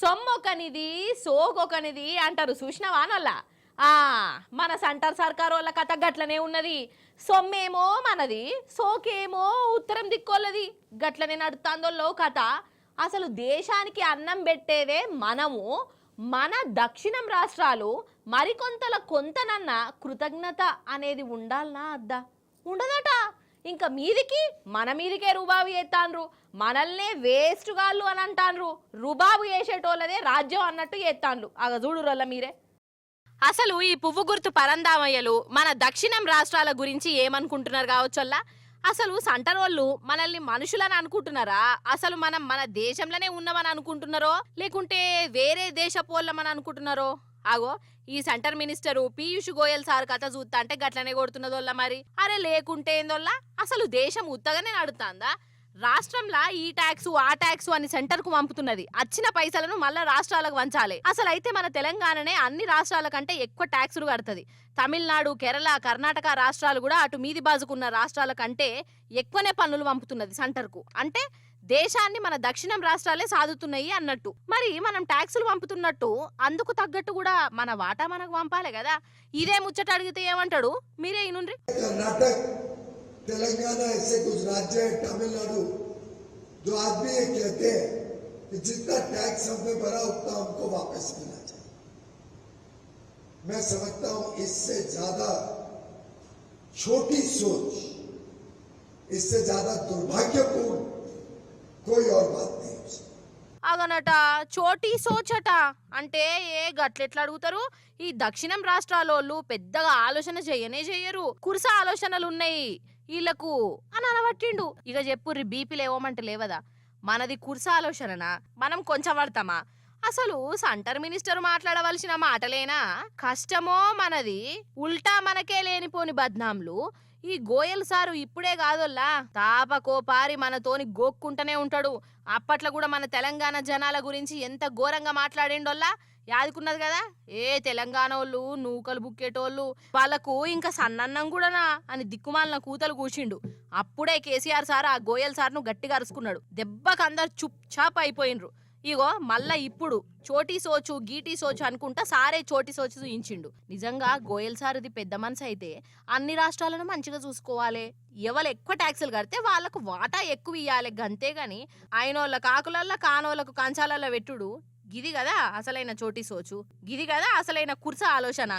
సొమ్మొకనిది సోగొకనిది అంటారు చూసినావా నొల్లా ఆ మన సెంటర్ సర్కార్ వాళ్ళ కథ గట్లనే ఉన్నది. సొమ్మేమో మనది, సోకేమో ఉత్తరం దిక్కోళ్ళది. గట్లనే నడుతాందోల్లో కథ. అసలు దేశానికి అన్నం పెట్టేదే మనము. మన దక్షిణం రాష్ట్రాలు మరికొంతల కొంతనన్న కృతజ్ఞత అనేది ఉండాలనా అద్దా? ఉండదట. ఇంకా మీదికి మన మీదికే రుబాబు చేస్తాన్రు, మనల్నే వేస్ట్ గాళ్ళు అని అంటాన్రు. రుబాబు చేసేటోళ్ళదే రాజ్యం అన్నట్టు చేస్తాన్రు. అగ చూడురల్ల మీరే. అసలు ఈ పువ్వు గుర్తు పరందామయ్యలు మన దక్షిణం రాష్ట్రాల గురించి ఏమనుకుంటున్నారు కావచ్చల్లా? అసలు సంటరోళ్ళు మనల్ని మనుషులని అనుకుంటున్నారా? అసలు మనం మన దేశంలోనే ఉన్నామని అనుకుంటున్నారో లేకుంటే వేరే దేశపోళ్ళమని అనుకుంటున్నారో? ఆగో ఈ centre minister Piyush Goyal sir కథ చూస్తా అంటే గట్లనే కొడుతున్నదోళ్ళ మరి. అరే లేకుంటే ఏందోల్లా? అసలు దేశం ఉత్తగానే నడుతుందా? రాష్ట్రంలో ఈ ట్యాక్స్ ఆ ట్యాక్స్ అని సెంటర్ కు పంపుతున్నది. వచ్చిన పైసలను మళ్ళా రాష్ట్రాలకు వంచాలి. అసలు అయితే మన తెలంగాణనే అన్ని రాష్ట్రాల కంటే ఎక్కువ ట్యాక్సులు కడుతుంది. తమిళనాడు, కేరళ, కర్ణాటక రాష్ట్రాలు కూడా అటు మీది బాజుకున్న రాష్ట్రాల కంటే ఎక్కువనే పన్నులు పంపుతున్నది సెంటర్ కు. అంటే దేశాన్ని మన దక్షిణం రాష్ట్రాలే సాదుతున్నాయి అన్నట్టు. మరి మనం ట్యాక్సులు పంపుతున్నట్టు అందుకు తగ్గట్టు కూడా మన వాటా మనకు పంపాలి కదా. ఇదే ముచ్చట అడిగితే ఏమంటాడు మీరే ఇనుండ్రి. तेलंगाना ऐसे कुछ राज्य है, तमिलनाडु, जो आदमी ये कहते हैं कि जितना टैक्स हमने भरा उतना हमको वापस मिलना चाहिए। मैं समझता हूं इससे ज्यादा छोटी सोच, इससे ज्यादा दुर्भाग्यपूर्ण कोई और बात नहीं हो सकती। అగనట చోటీ సోచట అంటే ఏ గట్లెట్లా అడుగుతారు? ఈ దక్షిణం రాష్ట్రాలోళ్ళు పెద్దగా ఆలోచన చెయ్యరు, కురుస ఆలోచనలు ఉన్నాయి వీళ్ళకు అని అనబట్టిండు. ఇక చెప్పుర్రి బీపీ లేవమంటే లేవదా? మనది కురుస ఆలోచననా? మనం కొంచెం పడతామా? అసలు సెంటర్ మినిస్టర్ మాట్లాడవలసిన మాటలేనా? కష్టమో మనది, ఉల్టా మనకే లేనిపోని బద్నాంలు. ఈ గోయల్ సారు ఇప్పుడే కాదోల్లా తాపకోపారి మనతోని గోక్కుంటనే ఉంటాడు. అప్పట్లో కూడా మన తెలంగాణ జనాల గురించి ఎంత ఘోరంగా మాట్లాడిండోల్లా యాదుకున్నది కదా. ఏ తెలంగాణ వాళ్ళు నూకలు బుక్కేటోళ్ళు వాళ్ళకు ఇంకా సన్నన్నం కూడానా అని దిక్కుమాలిన కూతలు కూర్చిండు. అప్పుడే కేసీఆర్ సార్ ఆ గోయల్ సార్ను గట్టిగా అరుచుకున్నాడు. దెబ్బకు అందరు చుప్ చాప్ అయిపోయినరు. ఇగో మళ్ళా ఇప్పుడు చోటీ సోచు గీటీ సోచు అనుకుంటా సారే చోటీ సోచు చూయించిండు. నిజంగా గోయల్ సార్ ఇది పెద్ద మనసు అయితే అన్ని రాష్ట్రాలను మంచిగా చూసుకోవాలి. ఎవరు ఎక్కువ ట్యాక్సులు కడితే వాళ్ళకు వాటా ఎక్కువ ఇయ్యాలి గంతేగాని ఆయనోళ్ళ కాకులల్లా కానోళ్ళకు కంచాలల్లో పెట్టుడు గిది కదా అసలైన చోటీ సోచు, గిది కదా అసలైన కుర్స ఆలోచన.